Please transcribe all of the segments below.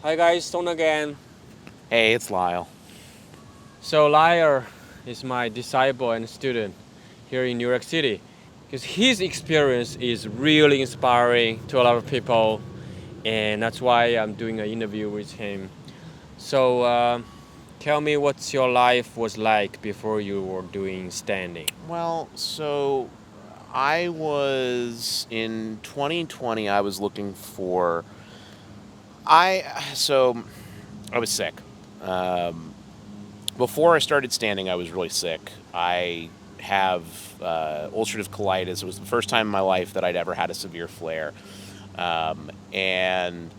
Hi guys, Song again. Hey, it's Lyle. So Lyle is my disciple and student here in New York City because his experience is really inspiring to a lot of people, and that's why I'm doing an interview with him. So tell me what your life was like before you were doing standing. Well, so I was in 2020. I was looking for. I was sick. Um, Before I started standing, I was really sick. I have ulcerative colitis. It was the first time in my life that I'd ever had a severe flare, and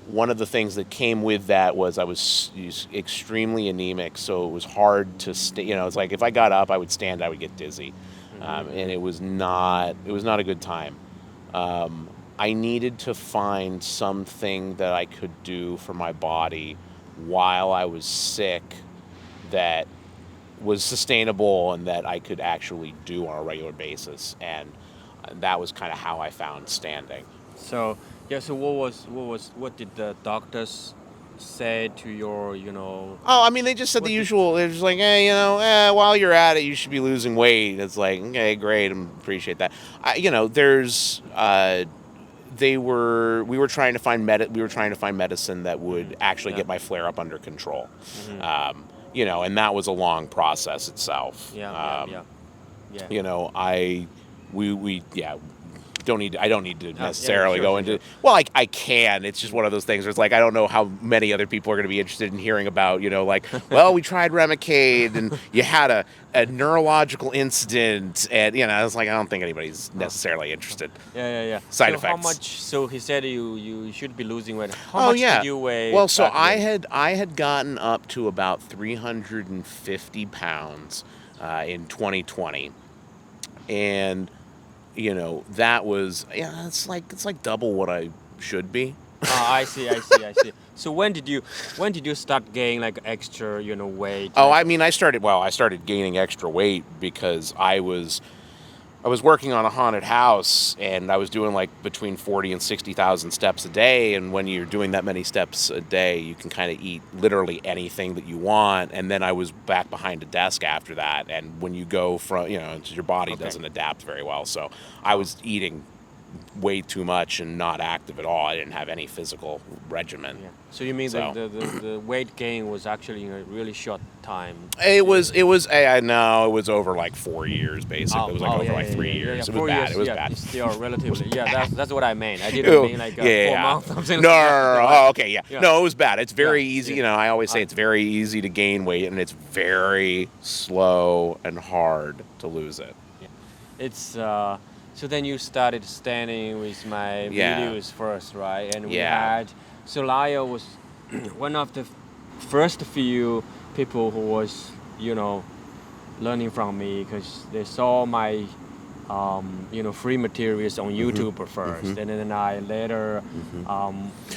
one of the things that came with that was I was extremely anemic, so it was hard to stay. It's like if I got up, I would stand, I would get dizzy, and it was not a good time. I needed to find something that I could do for my body while I was sick that was sustainable and that I could actually do on a regular basis, and that was kind of how I found standing. So yeah, so what did the doctors say to your. Oh, I mean, they just said the What did usual. They're just like, hey, while you're at it, you should be losing weight. It's like, okay, great, I appreciate that. There's, we were trying to find we were trying to find medicine that would actually Yeah. get my flare up under control. Mhm. And that was a long process itself. Yeah. You know, I, we, yeah, I don't need to necessarily Sure, go sure, into. sure. Well, I can. It's just one of those things where it's like I don't know how many other people are going to be interested in hearing about. Like, well, we tried Remicade and you had a neurological incident, and I was like, I don't think anybody's necessarily interested. Yeah. Side So how effects. much? So he said you should be losing weight. How Oh much yeah. did you weigh Well, so back then? I had gotten up to about 350 pounds in 2020, and that was, it's like double what I should be. I see. So when did you start gaining like extra weight? Oh, Like, I mean, I started gaining extra weight because I was working on a haunted house, and I was doing like between 40 and 60,000 steps a day. And when you're doing that many steps a day, you can kind of eat literally anything that you want. And then I was back behind a desk after that. And when you go from, your body okay. doesn't adapt very well. So I was eating way too much and not active at all. I didn't have any physical regimen. Yeah. So you mean So the weight gain was actually in a really short time? I know it was over like 4 years basically. It was like over like 3 years. It was 4 years. bad. It was Yeah, bad. it's still relatively. Yeah, that's what I meant. I didn't Oh, mean like yeah, 4 months. Something no, like no, that. no, no. But, Oh, okay, yeah. yeah. No, it was bad. It's very Yeah. easy. I always say it's very easy to gain weight, and it's very slow and hard to lose it. Yeah. It's so then you started standing with my Yeah. videos first, right? And we Yeah. had so Lyle was one of the first few people who was learning from me because they saw my free materials on YouTube 1st, and then I later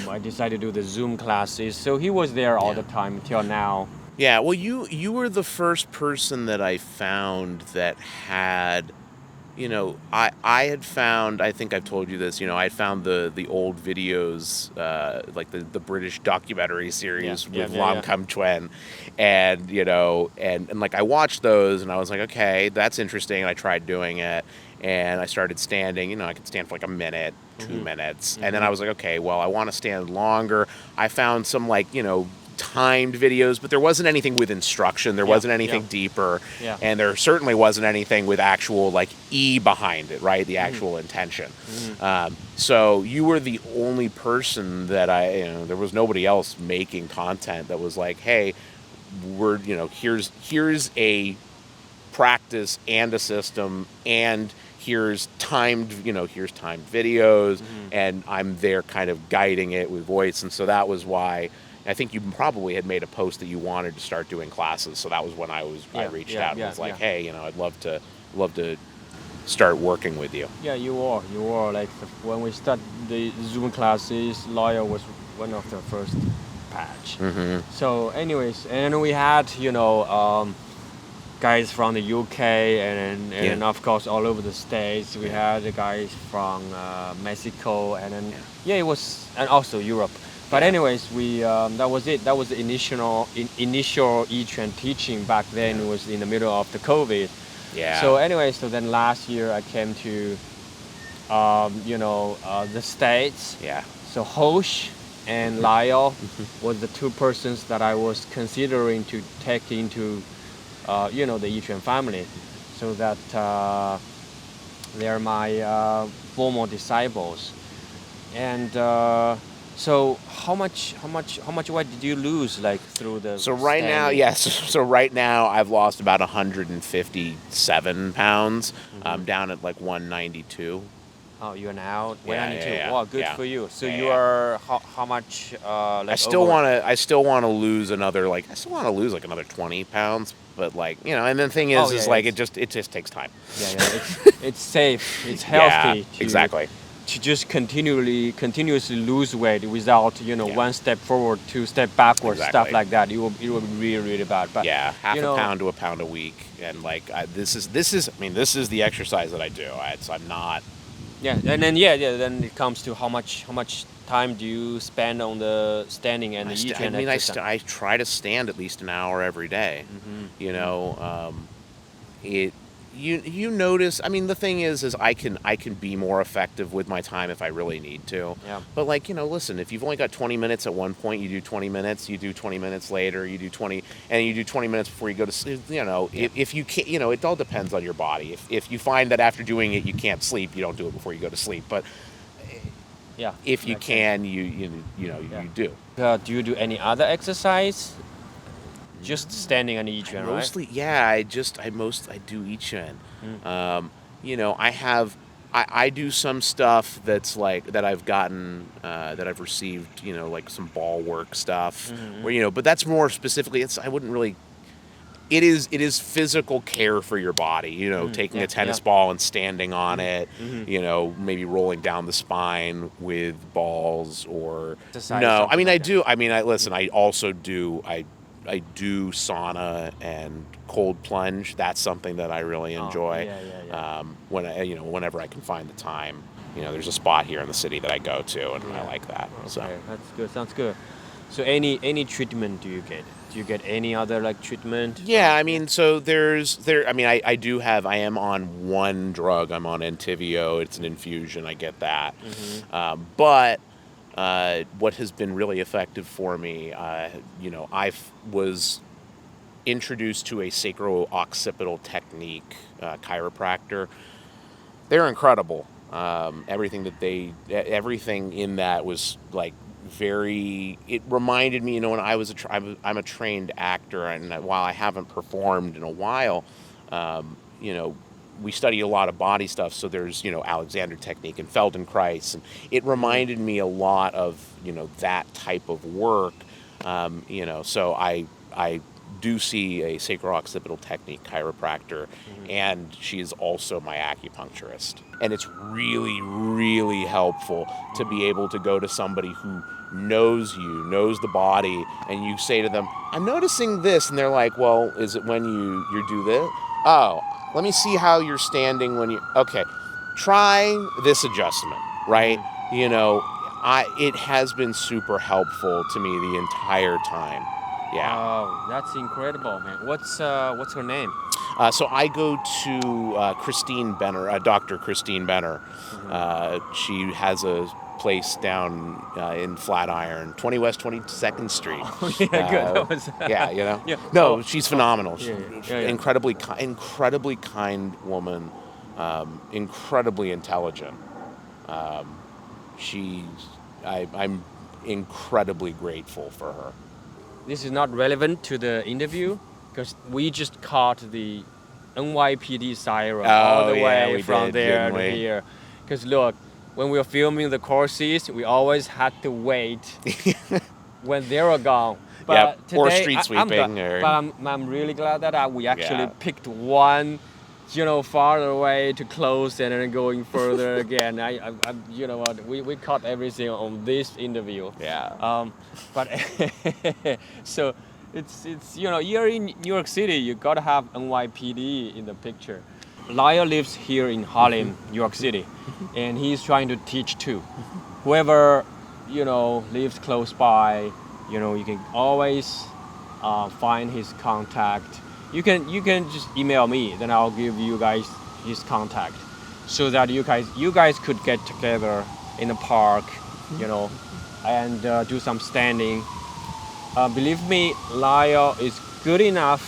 I decided to do the Zoom classes. So he was there all the time until now. Yeah, well, you were the first person that I found that had, I had found, I think I've told you this, I had found the old videos, like the British documentary series with Lam Kam Chuen, and, and like I watched those and I was like, okay, that's interesting, and I tried doing it, and I started standing, I could stand for like a minute, 2 minutes, and then I was like, okay, well, I want to stand longer. I found some like, timed videos, but there wasn't anything with instruction. There wasn't anything deeper, Yeah. and there certainly wasn't anything with actual like behind it, right? The actual intention. So you were the only person that there was nobody else making content that was like, hey, here's a practice and a system, and here's timed videos, and I'm there kind of guiding it with voice. And so that was why I think you probably had made a post that you wanted to start doing classes. So that was when I reached out and was like, hey, I'd love to start working with you. Yeah, you are like when we start the Zoom classes, Lyle was one of the first batch. So anyways, and we had guys from the UK and of course all over the States. We had the guys from Mexico, and then it was, and also Europe. But anyways, we that was it. That was the initial Yiquan teaching back then. It was in the middle of the COVID. Yeah. So anyway, so then last year I came to, the States. Yeah. So Hosh and Lyle was the two persons that I was considering to take into, the Yiquan family, so that they are my formal disciples. And so how much weight did you lose like through the? So right now, standing? yes. So right now, I've lost about 157 pounds. I'm down at like 192. Oh, you're now Yeah, 192. yeah, Wow, good yeah. for you. So Yeah, you yeah. are how much? Like I still over- want to lose another another 20 pounds. But like and the thing is, Oh, yeah, like it's- it just takes time. Yeah, it's safe. It's healthy. Yeah, exactly. To just continuously lose weight without Yeah. one step forward, two step backwards, stuff Exactly. like that. It will be really bad. But Yeah, half you a know, pound to a pound a week, and like this is the exercise that I do. I'm not. Yeah, and then then it comes to how much time do you spend on the standing and the Yiquan exercise? I try to stand at least an hour every day. It you notice. I mean, the thing is I can be more effective with my time if I really need to. Yeah. But like listen, if you've only got 20 minutes at one point, you do 20 minutes. You do 20 minutes later. You do 20, and you do 20 minutes before you go to sleep. If you can't, it all depends on your body. If you find that after doing it you can't sleep, you don't do it before you go to sleep. But Yeah. if you makes can, you do. sense. Do you do any other exercise? Just standing on the Yiquan, right? Mostly, yeah. I do Yiquan. I do some stuff that's like that I've gotten that I've received. Like some ball work stuff. Where but that's more specifically. I wouldn't really. It is physical care for your body. Taking yeah, a tennis yeah. ball and standing on it. Maybe rolling down the spine with balls or Exercise, no. something like that. I also do. I do sauna and cold plunge. That's something that I really enjoy. yeah. Whenever I can find the time. There's a spot here in the city that I go to, and I like that. So. Okay, that's good. Sounds good. So any treatment do you get? Do you get any other like treatment? Yeah, I am on one drug. I'm on Entyvio. It's an infusion. I get that. But what has been really effective for me, I was introduced to a sacro-occipital technique chiropractor. They're incredible. Everything in that was like it reminded me, when I was I'm a trained actor, and while I haven't performed in a while, we study a lot of body stuff. So there's, Alexander technique and Feldenkrais, and it reminded me a lot of, that type of work. So I do see a sacro-occipital technique chiropractor, and she is also my acupuncturist. And it's really, really helpful to be able to go to somebody who knows the body, and you say to them, I'm noticing this, and they're like, well, is it when you do this? Oh, let me see how you're standing when you, okay, try this adjustment, right? It has been super helpful to me the entire time. Yeah. Oh, that's incredible, man. What's her name? So I go to Christine Benner, Dr. Christine Benner. She has a place down in Flatiron, 20 West 22nd Street. Oh, yeah, good. That was Yeah. Yeah. No, Oh, she's phenomenal. yeah. Incredibly kind woman, incredibly intelligent. I'm incredibly grateful for her. This is not relevant to the interview because we just caught the NYPD siren all the way we from did, there didn't to we? here. Because look, when we were filming the courses, we always had to wait when they were gone. But Yep, today, or street I'm sweeping, glad, or- but I'm really glad that we actually Yeah. picked one, farther away to close and then going further again. I you know what, we caught everything on this interview. Yeah. But so it's you're in New York City, you gotta have NYPD in the picture. Lyle lives here in Harlem, New York City, and he's trying to teach too. Whoever lives close by, you can always find his contact. You can just email me, then I'll give you guys his contact, so that you guys could get together in the park, and do some standing. Believe me, Lyle is good enough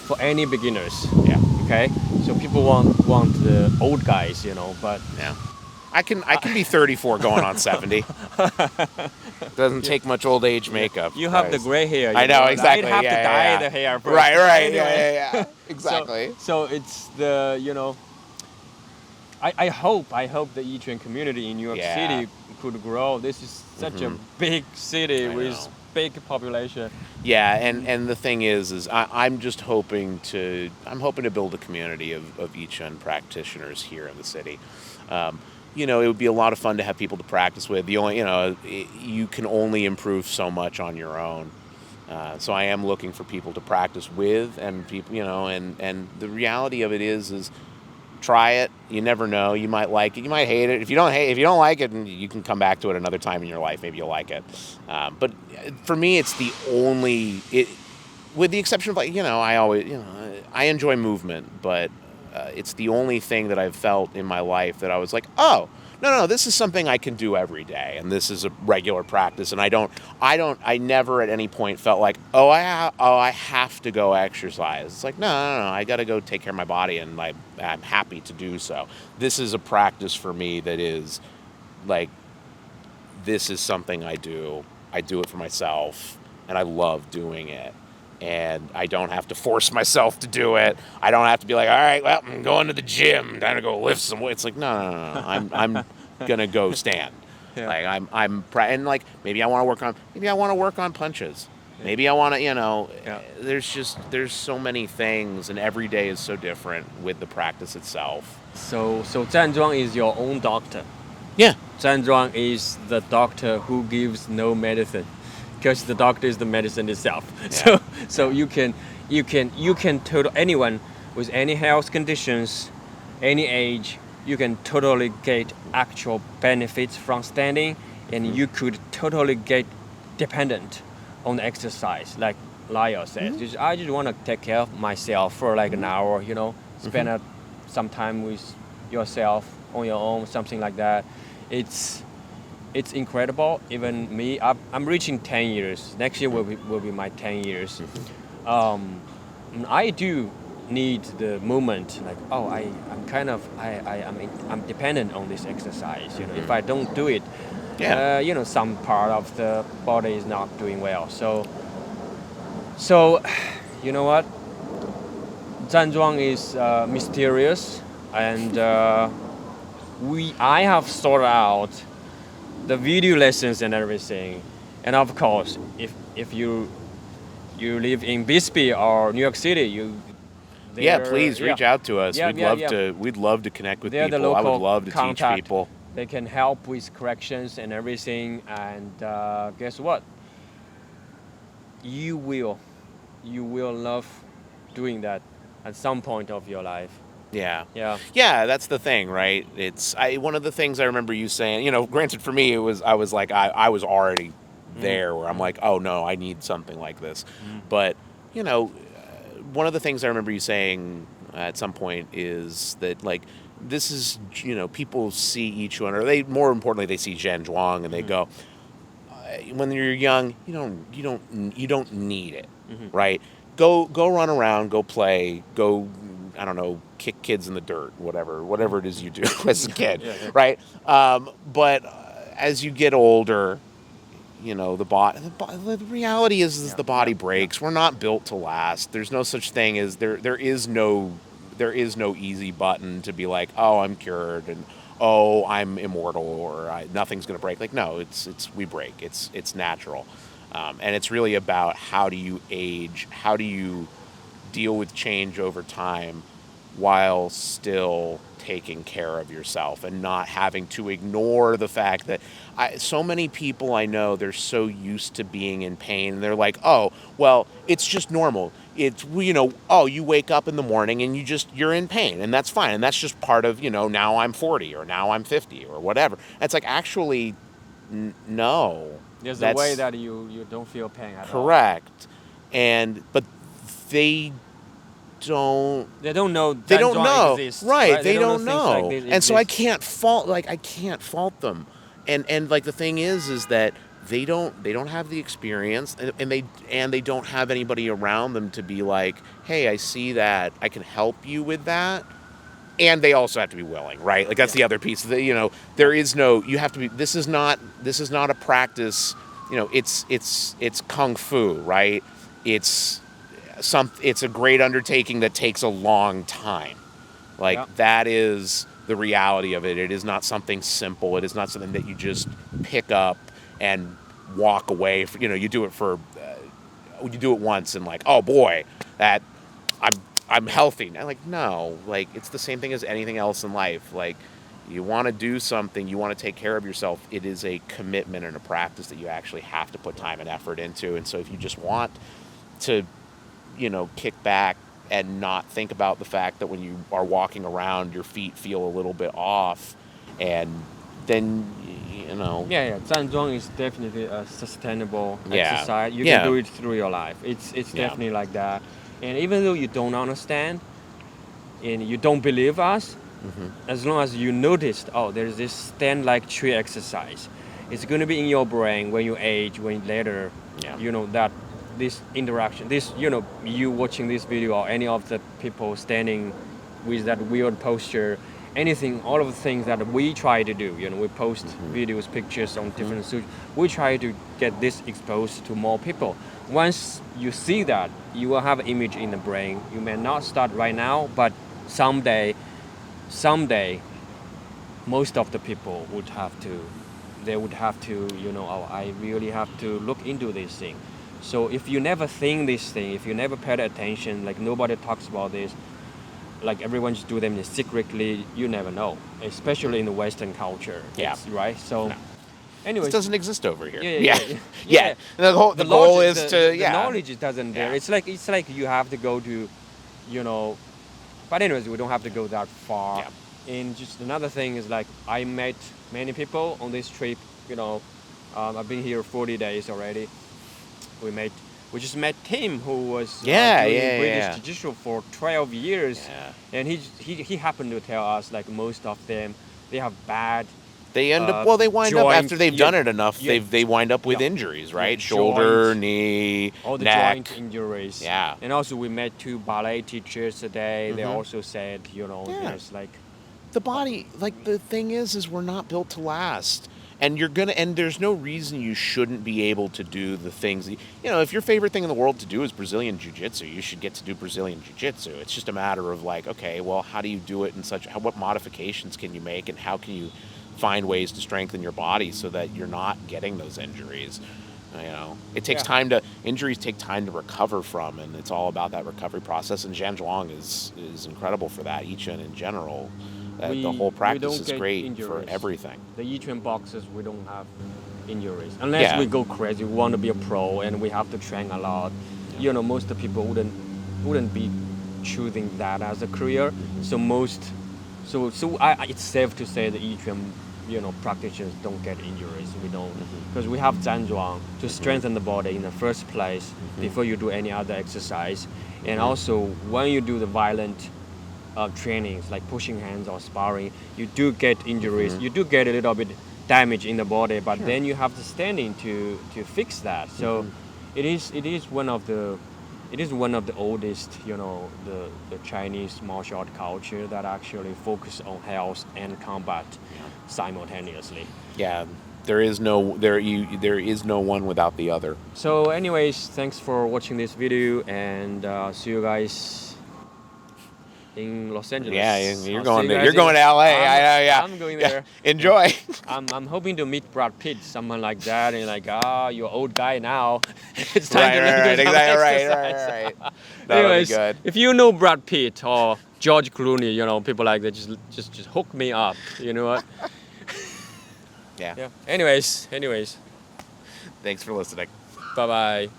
for any beginners. Yeah. Okay, so people want the old guys, but Yeah. I can be 34 going on 70. Doesn't take much old age makeup. you have the gray hair. I know, exactly. I'd have Yeah, to dye yeah. the hair first. Right. Anyway. Yeah. Exactly. So it's the I hope the E-Train community in New York City could grow. This is such a big city with big population. Yeah, and the thing is I'm just hoping to build a community of I-Chun practitioners here in the city. It would be a lot of fun to have people to practice with. You can only improve so much on your own. So I am looking for people to practice with, and people, and the reality of it is try it. You never know. You might like it. You might hate it. If you don't like it, you can come back to it another time in your life. Maybe you'll like it. But for me, it's the only. With the exception of I enjoy movement, but it's the only thing that I've felt in my life that I was like, oh, no, this is something I can do every day, and this is a regular practice, and I never at any point felt like, I have to go exercise. It's like, no, I got to go take care of my body, and I'm happy to do so. This is a practice for me that is like, this is something I do. I do it for myself, and I love doing it. And I don't have to force myself to do it. I don't have to be like, all right, well, I'm going to the gym. I'm gonna go lift some weights. It's like, no. I'm gonna go stand. Yeah. Like and like maybe I want to work on punches. Yeah. Maybe I want to, Yeah. There's so many things, and every day is so different with the practice itself. So Zhanzhuang is your own doctor. Yeah. Zhanzhuang is the doctor who gives no medicine, because the doctor is the medicine itself. Yeah. So you can anyone with any health conditions, any age, you can totally get actual benefits from standing, and you could totally get dependent on the exercise, like Lyle says. I just want to take care of myself for like an hour, spend some time with yourself on your own, something like that. It's incredible. Even me, I'm reaching 10 years. Next year will be my 10 years. I do need the movement. Like, I'm dependent on this exercise. If I don't do it, some part of the body is not doing well. So, you know what? Zhanzhuang is mysterious, and I have sorted out the video lessons and everything. And of course, if you live in Bisbee or New York City, please reach out to us. We'd love to connect with they're people. I would love to teach people. They can help with corrections and everything. And guess what? You will love doing that at some point of your life. Yeah. Yeah. Yeah, that's the thing, right? One of the things I remember you saying, granted for me, I was already there where I'm like, oh no, I need something like this. But, one of the things I remember you saying at some point is that, like, this is, people see each one, or more importantly, they see Zhanzhuang and they go, when you're young, you don't need it, right? Go run around, go play, go, I don't know, kick kids in the dirt, whatever it is you do as a kid, right? But as you get older, the reality is the body breaks. We're not built to last. There's no such thing as there is no easy button to be like, oh, I'm cured, and oh, I'm immortal, or nothing's gonna break. Like, no, we break. It's natural, and it's really about how do you age, how do you deal with change over time, while still taking care of yourself and not having to ignore the fact that so many people I know, they're so used to being in pain, and they're like, oh, well, it's just normal. It's, you wake up in the morning and you're in pain, and that's fine. And that's just part of, now I'm 40 or now I'm 50 or whatever. And it's like, actually, No. There's a That's way that you don't feel pain at all. correct. But they don't They don't know they don't Zhanzhuang know. exists, Right, they don't things like know. this And so I exist. can't fault them. And like the thing is that they don't have the experience, and they don't have anybody around them to be like, "Hey, I see that. I can help you with that." And they also have to be willing, right? Like that's the other piece. There is no. You have to be. This is not a practice. It's kung fu, right? It's It's a great undertaking that takes a long time. Like that is the reality of it. It is not something simple. It is not something that you just pick up and walk away. You do it you do it once and like, oh boy, that I'm healthy. And I'm like, no, like it's the same thing as anything else in life. Like you want to do something, you want to take care of yourself. It is a commitment and a practice that you actually have to put time and effort into. And so if you just want to, kick back and not think about the fact that when you are walking around, your feet feel a little bit off, and then, Zhanzhuang is definitely a sustainable Yeah. exercise. You Yeah. can do it through your life. It's definitely like that. And even though you don't understand and you don't believe us, as long as you noticed, there's this stand like tree exercise, it's going to be in your brain when you age, when later, that this interaction, you watching this video or any of the people standing with that weird posture, anything, all of the things that we try to do, we post videos, pictures on different social, we try to get this exposed to more people. Once you see that, you will have an image in the brain. You may not start right now, but someday, most of the people would have to, I really have to look into this thing. So if you never think this thing, if you never paid attention, like nobody talks about this, like everyone just do them secretly, you never know, especially in the Western culture. Yeah. Right? So, anyways. This doesn't exist over here. Yeah. The goal is the knowledge doesn't there. It's like you have to go to, but anyways, we don't have to go that far. Yeah. And just another thing is like I met many people on this trip. I've been here 40 days already. We just met Tim, who was doing British Jiu-Jitsu for 12 years, and he happened to tell us like most of them, they have bad. They end up they wind up after they've done it enough. They wind up with injuries, right? Shoulder, knee, all the neck. joint injuries. Yeah. And also we met 2 ballet teachers today. They also said, there's like the body. Like the thing is we're not built to last. And there's no reason you shouldn't be able to do the things. If your favorite thing in the world to do is Brazilian Jiu-Jitsu, you should get to do Brazilian Jiu-Jitsu. It's just a matter of like, okay, well, how do you do it what modifications can you make, and how can you find ways to strengthen your body so that you're not getting those injuries? It takes injuries take time to recover from, and it's all about that recovery process. And Zhanzhuang is incredible for that. Yiquan in general. The whole practice is great for everything. The Yiquan boxers, we don't have injuries. Unless we go crazy, we want to be a pro and we have to train a lot. Most of the people wouldn't be choosing that as a career. So it's safe to say the Yiquan, practitioners don't get injuries. We don't, because we have Zhanzhuang to strengthen the body in the first place before you do any other exercise. And also when you do the violent trainings like pushing hands or sparring, you do get injuries. You do get a little bit damage in the body, but then you have the standing to fix that. So it is one of the oldest, the Chinese martial art culture that actually focus on health and combat simultaneously. Yeah, there is no one without the other. So anyways, thanks for watching this video, and see you guys in Los Angeles. Yeah, you're going to LA. I'm going there. Enjoy. I'm hoping to meet Brad Pitt, someone like that, and like, you're old guy now. It's time to do some exercise. Anyways, be good. if you know Brad Pitt or George Clooney, people like that, just hook me up. You know what? Yeah. Anyways. Thanks for listening. Bye-bye.